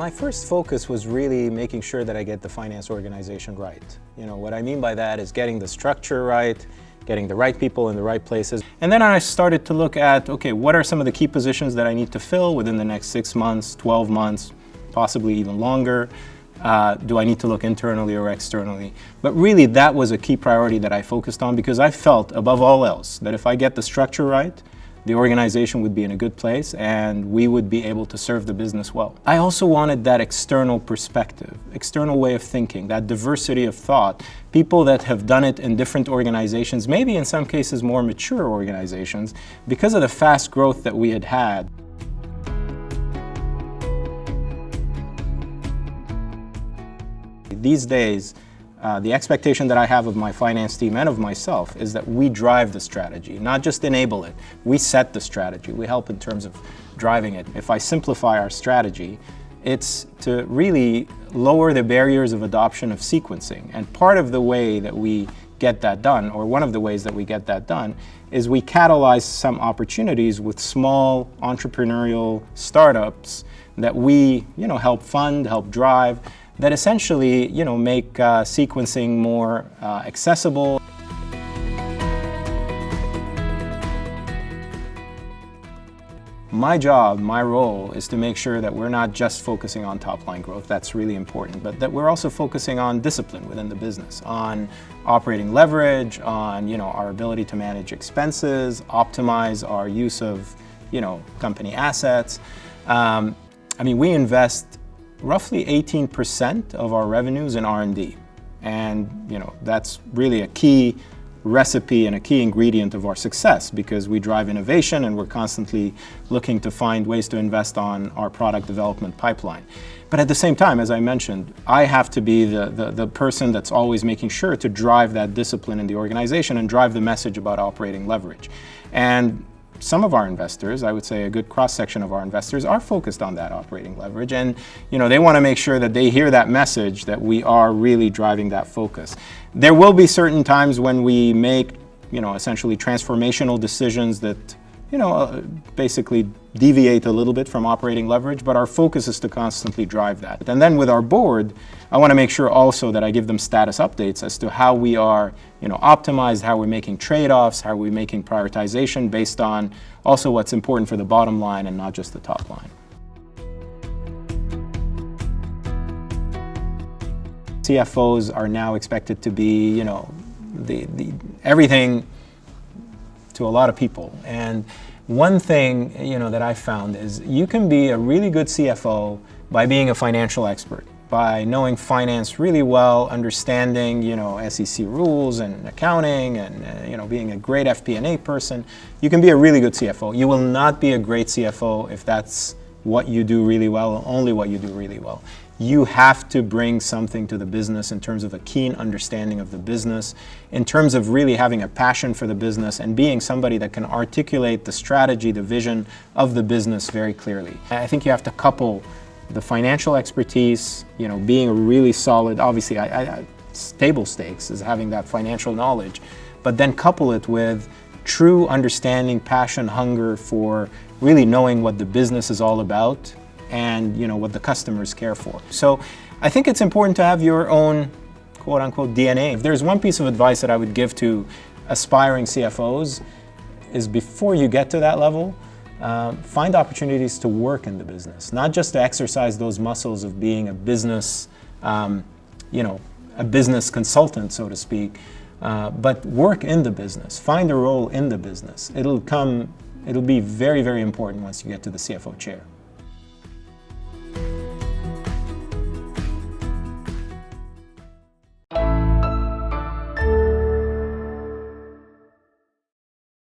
My first focus was really making sure that I get the finance organization right. What I mean by that is getting the structure right, getting the right people in the right places. And then I started to look at, okay, what are some of the key positions that I need to fill within the next 6 months, 12 months, possibly even longer? Do I need to look internally or externally? But really, that was a key priority that I focused on because I felt, above all else, that if I get the structure right, the organization would be in a good place and we would be able to serve the business well. I also wanted that external perspective, external way of thinking, that diversity of thought, people that have done it in different organizations, maybe in some cases more mature organizations, because of the fast growth that we had had. These days, the expectation that I have of my finance team and of myself is that we drive the strategy, not just enable it. We set the strategy. We help in terms of driving it. If I simplify our strategy, it's to really lower the barriers of adoption of sequencing. And part of the way that we get that done, or one of the ways that we get that done, is we catalyze some opportunities with small entrepreneurial startups that we help fund, help drive, that essentially, make sequencing more accessible. My job, my role, is to make sure that we're not just focusing on top-line growth, that's really important, but that we're also focusing on discipline within the business, on operating leverage, on our ability to manage expenses, optimize our use of company assets. We invest roughly 18% of our revenues in R&D. And that's really a key recipe and a key ingredient of our success because we drive innovation and we're constantly looking to find ways to invest on our product development pipeline. But at the same time, as I mentioned, I have to be the person that's always making sure to drive that discipline in the organization and drive the message about operating leverage. And some of our investors, I would say a good cross-section of our investors, are focused on that operating leverage, and they want to make sure that they hear that message, that we are really driving that focus. There will be certain times when we make essentially transformational decisions that basically deviate a little bit from operating leverage, but our focus is to constantly drive that. And then with our board, I want to make sure also that I give them status updates as to how we are optimized, how we're making trade-offs, how we're making prioritization based on also what's important for the bottom line and not just the top line. CFOs are now expected to be, the everything to a lot of people. And one thing, that I found is you can be a really good CFO by being a financial expert, by knowing finance really well, understanding, SEC rules and accounting and, being a great FP&A person. You can be a really good CFO. You will not be a great CFO if that's what you do really well, only what you do really well. You have to bring something to the business in terms of a keen understanding of the business, in terms of really having a passion for the business and being somebody that can articulate the strategy, the vision of the business very clearly. I think you have to couple the financial expertise, being a really solid, obviously table stakes is having that financial knowledge, but then couple it with true understanding, passion, hunger for really knowing what the business is all about and what the customers care for. So I think it's important to have your own quote-unquote DNA. If there's one piece of advice that I would give to aspiring CFOs is before you get to that level, find opportunities to work in the business, not just to exercise those muscles of being a business, a business consultant, so to speak, but work in the business, find a role in the business. It'll be very, very important once you get to the CFO chair.